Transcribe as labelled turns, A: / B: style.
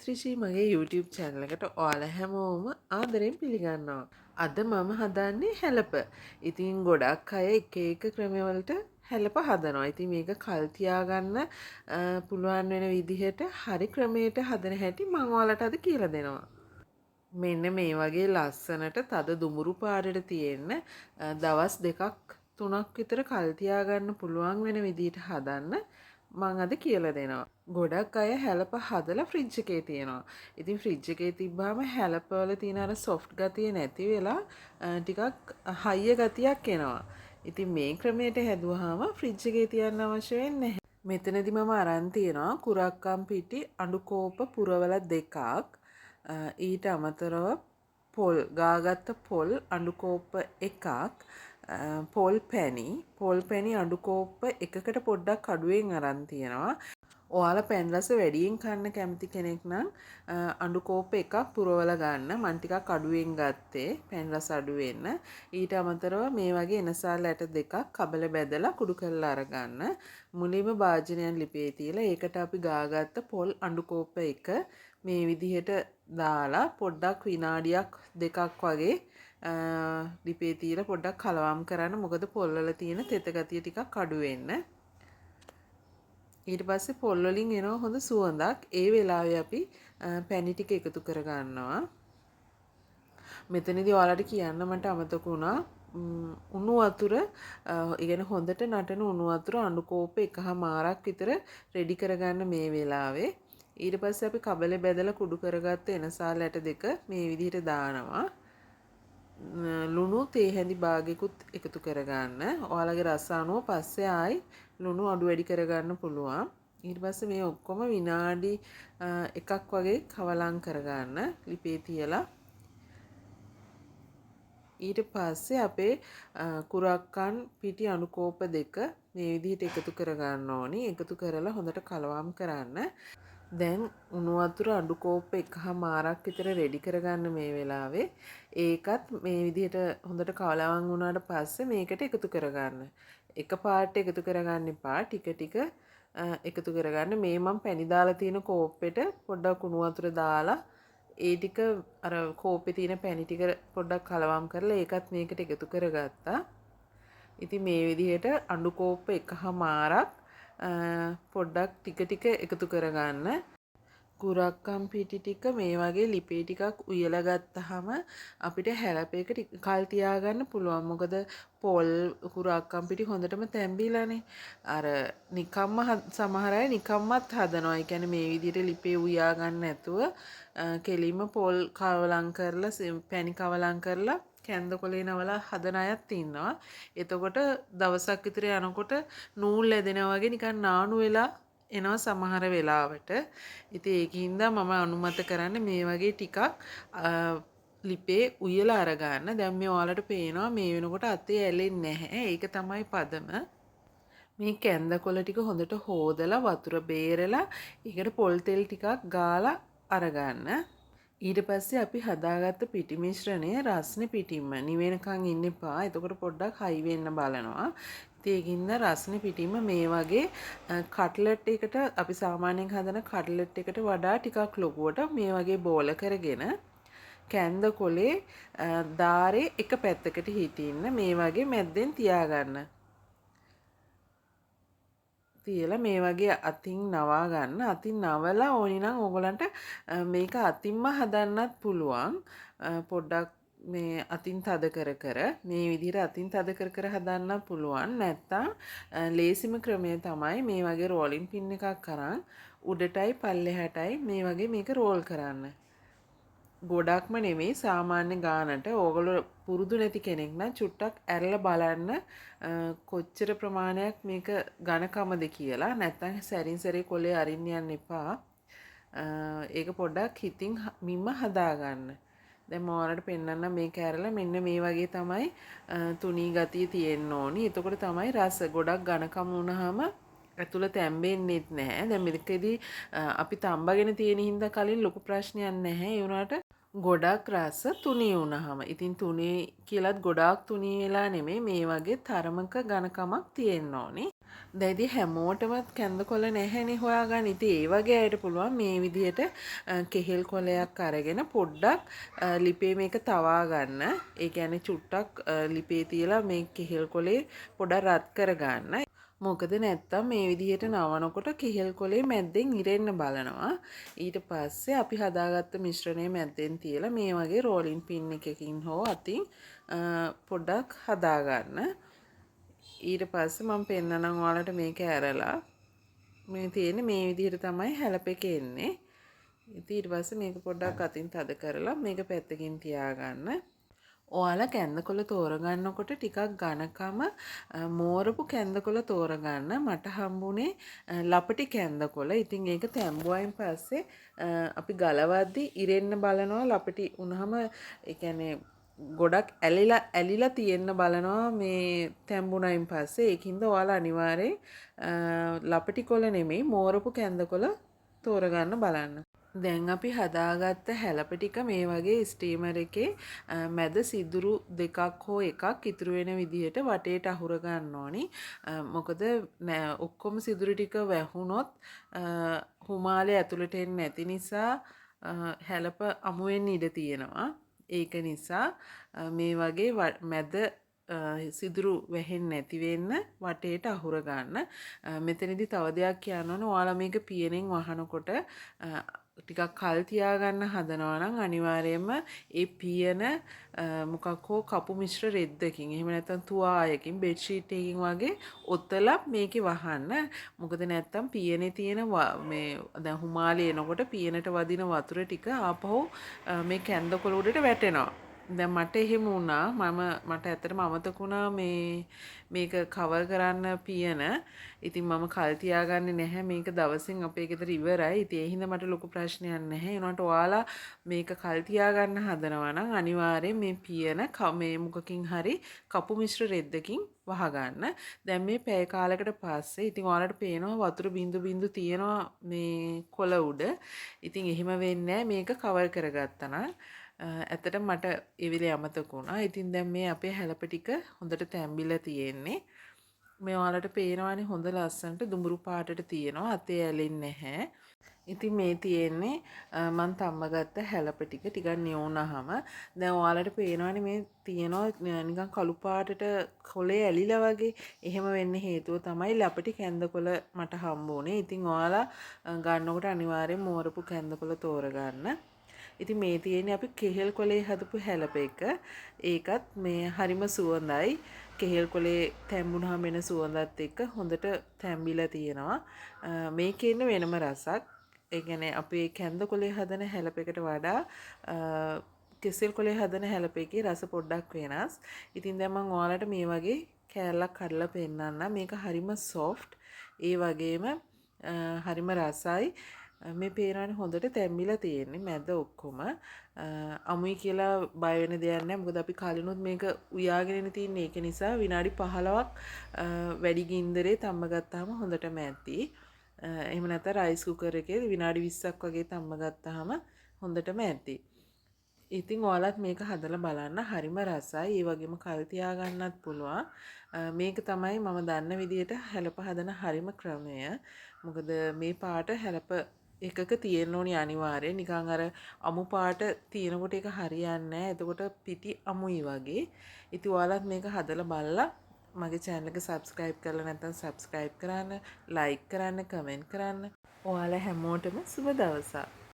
A: ත්‍රිෂී මගේ YouTube channel එකට ඔයාලා හැමෝම ආදරෙන් පිළිගන්නවා. අද මම හදන්නේ හැලප. ඉතින් ගොඩක් අය එක එක ක්‍රමවලට හැලප හදනවා. ඉතින් මේක කල් තියාගන්න පුළුවන් වෙන විදිහට හරි ක්‍රමයට හදන හැටි මම ඔයාලට අද කියලා දෙනවා. මෙන්න මේ වගේ ලස්සනට තද දුමුරු පාටට තියෙන්න දවස් 2ක් 3ක් විතර කල් තියාගන්න පුළුවන් වෙන විදිහට හදන්න මම අද කියලා දෙනවා. ගොඩක් අය හැලප හදලා ෆ්‍රිජ් එකේ තියනවා. ඉතින් ෆ්‍රිජ් එකේ තිබ්බාම හැලපවල තියෙන අර සොෆ්ට් ගතිය නැති වෙලා ටිකක් හයිය ගතියක් එනවා. ඉතින් මේ ක්‍රමයට හැදුවාම ෆ්‍රිජ් එකේ තියන්න අවශ්‍ය වෙන්නේ නැහැ. මෙතනදි මම අරන් තියනවා කුරක්කම් පිටි අඬු කෝප පුරවල 2ක්. ඊට අමතරව පොල් ගාගත්ත පොල් අඬු කෝප්ප 1ක්, පොල් පැණි අඬු කෝප්ප එකකට පොඩ්ඩක් අඩුවෙන් අරන් තියෙනවා. ඔයාලා පැන් රස වැඩියෙන් කන්න කැමති කෙනෙක් නම් අඬු කෝප්ප එකක් පුරවලා ගන්න. මම ටිකක් අඩුවෙන් ගත්තේ පැන් රස අඩු වෙන්න. ඊට අමතරව මේ වගේ එනසාල් ඇට දෙකක් කබල බැදලා කුඩු කරලා අරගන්න. මුලින්ම භාජනයන් ලිපේ තියලා ඒකට අපි ගාගත්ත පොල් අඬු කෝප්ප එක මේ විදිහට දාලා පොඩ්ඩක් විනාඩියක් දෙකක් වගේ ලිපේ තියලා පොඩ්ඩක් කලවම් කරන්න. මොකද පොල් වල තියෙන තෙත ගතිය ටිකක් අඩු වෙන්න. ඊට පස්සේ පොල් වලින් එනවා හොඳ සුවඳක්. ඒ වෙලාවේ අපි පැණි ටික එකතු කර ගන්නවා. මෙතනදී ඔයාලට කියන්න මට අමතක වුණා උණු වතුර ඉගෙන හොඳට නටන උණු වතුර අඬු කෝප්ප එකහමාරක් විතර රෙඩි කරගන්න මේ වෙලාවේ. ඊට පස්සේ අපි කබලේ බැදලා කුඩු කරගත්ත එනසාල් ඇට දෙක මේ විදිහට දානවා. ලුණු තේ හැඳි භාගයකුත් එකතු කරගන්න. ඔයාලගේ රස අනුව පස්සේ ආයි ලුණු අඩු වැඩි කරගන්න පුළුවන්. ඊට පස්සේ මේ ඔක්කොම විනාඩි එකක් වගේ කවලම් කරගන්න ලිපේ තියලා. ඊට පස්සේ අපේ කුරක්කන් පිටි අණු කෝප 2 මේ විදිහට එකතු කරගන්න ඕනි. එකතු කරලා හොඳට කලවම් කරන්න. දැන් උණු වතුර අඬු කෝප්ප එකහමාරක් විතර රෙඩි කරගන්න මේ වෙලාවේ. ඒකත් මේ විදිහට හොඳට කලවම් වුණාට පස්සේ මේකට එකතු කරගන්න. එකපාරට එකතු කරගන්න එපා. ටික ටික එකතු කරගන්න. මේ මම පැණි දාලා තියෙන කෝප්පෙට පොඩ්ඩක් උණු වතුර දාලා ඒ ටික අර කෝප්පේ තියෙන පැණි ටික පොඩ්ඩක් කලවම් කරලා ඒකත් මේකට එකතු කරගත්තා. ඉතින් මේ විදිහට අඬු කෝප්ප එකහමාරක් පොඩ්ඩක් ටික ටික එකතු කරගන්න. කුරක්කම් පිටි ටික මේ වගේ ලිපේ ටිකක් උයලා ගත්තාම අපිට හැලපේක කල් තියාගන්න පුළුවන්. මොකද පොල් කුරක්කම් පිටි හොඳටම තැම්බිලානේ. අර නිකම්ම සමහර අය නිකම්මත් හදනවා. ඒ කියන්නේ මේ විදිහට ලිපේ උයා ගන්න නැතුව කෙලින්ම පොල් කවලම් කරලා පැණි කවලම් කරලා කැන්ද කොලේ නවලා හදන අයත් ඉන්නවා. එතකොට දවසක් විතර යනකොට නූල් ඇදෙනවා වගේ නිකන් නානු වෙලා එනවා සමහර වෙලාවට. ඉතින් ඒකින්ද මම අනුමත කරන්නේ මේ වගේ ටිකක් ලිපේ උයලා අරගන්න. දැන් මේ ඔයාලට පේනවා මේ වෙනකොට අතේ ඇලෙන්නේ නැහැ. ඒක තමයි පදම. මේ කැන්ද කොළ ටික හොඳට හොදලා වතුර බේරලා ඒකට පොල් තෙල් ටිකක් ගාලා අරගන්න. ඊට පස්සේ අපි හදාගත්ත පිටි මිශ්‍රණය රස්නේ පිටින්ම නිවෙනකන් ඉන්න එපා. එතකොට පොඩ්ඩක් හයි වෙන්න බලනවා. ඒකින්ද රස්නේ පිටින්ම මේ වගේ කට්ලට් එකට අපි සාමාන්‍යයෙන් හදන කට්ලට් එකට වඩා ටිකක් ලොකුවට මේ වගේ බෝල කරගෙන කැන්ද කොලේ දාරේ එක පැත්තකට හිටින්න මේ වගේ මැද්දෙන් තියාගන්න. තියලා මේ වගේ අතින් නවා ගන්න. අතින් නවලා ඕනි නම් ඕගලන්ට මේක අතින්ම හදන්නත් පුළුවන්. පොඩ්ඩක් මේ අතින් තද කර මේ විදිහට අතින් තද කර හදන්නත් පුළුවන්. නැත්තම් ලේසිම ක්‍රමය තමයි මේ වගේ රෝලින් පින් එකක් අරන් උඩටයි පල්ලෙහාටයි මේ වගේ මේක රෝල් කරන්න. ගොඩක්ම නෙමෙයි සාමාන්‍ය ගානට. ඕගොල්ලෝ පුරුදු නැති කෙනෙක් නම් චුට්ටක් ඇරලා බලන්න කොච්චර ප්‍රමාණයක් මේක ඝනකමද කියලා. නැත්නම් සැරින් සැරේ කොලේ අරින්න යන්න එපා. ඒක පොඩ්ඩක් හිතින් මිම්ම හදාගන්න. දැන් මම ඔයාලට පෙන්නන්න මේක ඇරලා මෙන්න මේ වගේ තමයි තුනී ගතිය තියෙන්න ඕනි. එතකොට තමයි රස ගොඩක් ඝනකම වුණාම ඇතුළත තැම්බෙන්නේත් නැහැ. දැන් මේකෙදි අපි තම්බගෙන තියෙන හින්දා කලින් ලොකු ප්‍රශ්නයක් නැහැ. ඒ වුණාට ගොඩක් රස තුනී වුණාම ඉතින් තුනී කියලත් ගොඩාක් තුනී වෙලා නෙමෙයි මේ වගේ තරමක ඝනකමක් තියෙන්න ඕනේ. දැන් ඉතින් හැමෝටමත් කැන්ද කොළ නැහැනේ හොයාගන්න. ඉතින් ඒ වගේ අයට පුළුවන් මේ විදිහට කෙහෙල් කොළයක් අරගෙන පොඩ්ඩක් ලිපේ මේක තවා ගන්න. ඒ කියන්නේ චුට්ටක් ලිපේ තියලා මේ කෙහෙල් කොළේ පොඩක් රත් කර ගන්න. මොකද නැත්තම් මේ විදිහට නවනකොට කෙහෙල් කොළේ මැද්දෙන් ඉරෙන්න බලනවා. ඊට පස්සේ අපි හදාගත්ත මිශ්‍රණය මැද්දෙන් තියලා මේ වගේ රෝලින් පින් එකකින් හෝ අතින් පොඩ්ඩක් හදාගන්න. ඊට පස්සේ මම පෙන්නනම් ඔයාලට මේක ඇරලා මේ තියෙන්නේ මේ විදිහට තමයි හැලපෙක එන්නේ. ඉතින් ඊට පස්සේ මේක පොඩ්ඩක් අතින් තද කරලා මේක පැත්තකින් තියාගන්න. ඔයාලා කැන්දකොළ තෝරගන්නකොට ටිකක් ඝනකම මෝරපු කැන්දකොළ තෝරගන්න. මට හම්බුනේ ලපටි කැන්දකොළ. ඉතින් ඒක තැඹුවයින් පස්සේ අපි ගලවද්දි ඉරෙන්න බලනවා. ලපටි වුණාම ඒ කියන්නේ ගොඩක් ඇලිලා තියෙන්න බලනවා මේ තැඹුණයින් පස්සේ. ඒකින්ද ඔයාලා අනිවාර්යෙන් ලපටි කොළ නෙමෙයි මෝරපු කැන්දකොළ තෝරගන්න බලන්න. දැන් අපි හදාගත්ත හැලප ටික මේ වගේ ස්ටීමර් එකේ මැද සිදුරු දෙකක් හෝ එකක් ඉතුරු වෙන විදිහට වටේට අහුර ගන්න ඕනි. මොකද ඔක්කොම සිදුරු ටික වැහුනොත් හුමාලේ ඇතුළට එන්නේ නැති නිසා හැලප අමු වෙන්න ඉඩ තියෙනවා. ඒක නිසා මේ වගේ මැද සිදුරු වැහෙන්නේ නැති වෙන්න වටේට අහුර ගන්න. මෙතනදී තව දෙයක් කියන්න ඕන. ඔයාලා මේක පියනෙන් වහනකොට ටිකක් කල් තියාගන්න හදනවා නම් අනිවාර්යයෙන්ම ඒ පියන මොකක් හෝ කපු මිශ්‍ර රෙද්දකින් එහෙම නැත්නම් තුවායකින් බෙඩ් ෂීට් එකකින් වගේ ඔතලා මේකේ වහන්න. මොකද නැත්නම් පියනේ තියෙන මේ දැන් හුමාලේ එනකොට පියනට වදින වතුර ටික ආපහු මේ කැන්ද කොළ උඩට වැටෙනවා. දැන් මට එහෙම වුණා. මට ඇත්තටම අමතක වුණා මේක කවර් කරන්න පියන. ඉතින් මම කල් තියාගන්නේ නැහැ. මේක දවසින් අපේ ගෙදර ඉවරයි. ඉතින් ඒ හින්දා මට ලොකු ප්‍රශ්නයක් නැහැ. ඒනට ඔයාලා මේක කල් තියාගන්න හදනවා නම් අනිවාර්යෙන් මේ පියන මේ මුකකින් හරි කපු මිශ්‍ර රෙද්දකින් වහගන්න. දැන් මේ පැය කාලයකට පස්සේ ඉතින් ඔයාලට පේනවා වතුර බින්දු බින්දු තියෙනවා මේ කොළ උඩ. ඉතින් එහෙම වෙන්නේ මේක කවර් කරගත්තා නම්. ඇත්තට මට ඒ වෙලේ අමතක වුණා. ඉතින් දැන් මේ අපේ හැලප ටික හොඳට තැම්බිලා තියෙන්නේ. මේ ඔයාලට පේනවානේ හොඳ ලස්සනට දුඹුරු පාටට තියෙනවා. අතේ ඇලෙන්නේ නැහැ. ඉතින් මේ තියෙන්නේ මම තම්බගත්ත හැලප ටිකක් නියුණාම දැන් ඔයාලට පේනවානේ මේ තියෙනවා නිකන් කළු පාටට කොලේ ඇලිලා වගේ. එහෙම වෙන්න හේතුව තමයි ලපටි කැන්දකොළ මට හම්බුනේ. ඉතින් ඔයාලා ගන්නකොට අනිවාර්යෙන් මෝරපු කැන්දකොළ තෝරගන්න. ඉතින් මේ තියෙන්නේ අපි කෙහෙල් කොලේ හදපු හැලප එක. ඒකත් මේ හරිම සුවඳයි. කෙහෙල් කොලේ තැඹුණාම එන සුවඳත් එක්ක හොඳට තැම්බිලා තියෙනවා. මේකේ ඉන්න වෙනම රසක්. ඒ කියන්නේ අපේ කැන්ද කොලේ හදන හැලප එකට වඩා කෙසෙල් කොලේ හදන හැලප එකේ රස පොඩ්ඩක් වෙනස්. ඉතින් දැන් මම ඔයාලට මේ වගේ කෑල්ලක් කඩලා පෙන්නන්නම්. මේක හරිම සොෆ්ට්. ඒ වගේම හරිම රසයි. මේ පේනවනේ හොඳට තැම්බිලා තියෙන්නේ මැද ඔක්කොම. අමුයි කියලා බය වෙන දෙයක් නැහැ. මොකද අපි කලිනුත් මේක උයාගෙන තින්නේ. ඒක නිසා විනාඩි 15ක් වැඩි ගින්දරේ තම්බ ගත්තාම හොඳටම ඇති. එහෙම නැත්නම් රයිස් කුකර් එකේ විනාඩි 20ක් වගේ තම්බ ගත්තාම හොඳටම ඇති. ඉතින් ඔයාලත් මේක හදලා බලන්න. හරිම රසයි. ඒ වගේම කල් තියාගන්නත් පුළුවන්. මේක තමයි මම දන්න විදිහට හැලප හදන හරිම ක්‍රමය. මොකද මේ පාට හැලප එකක තියෙන්න ඕනි අනිවාර්යෙන්. නිකන් අර අමු පාට තියෙනකොට ඒක හරියන්නේ නැහැ. එතකොට පිටි අමුයි වගේ. ඉතින් ඔයාලත් මේක හදලා බලලා මගේ channel එක subscribe කරලා නැත්නම් subscribe කරන්න, like කරන්න, comment කරන්න. ඔයාලා හැමෝටම සුබ දවසක්.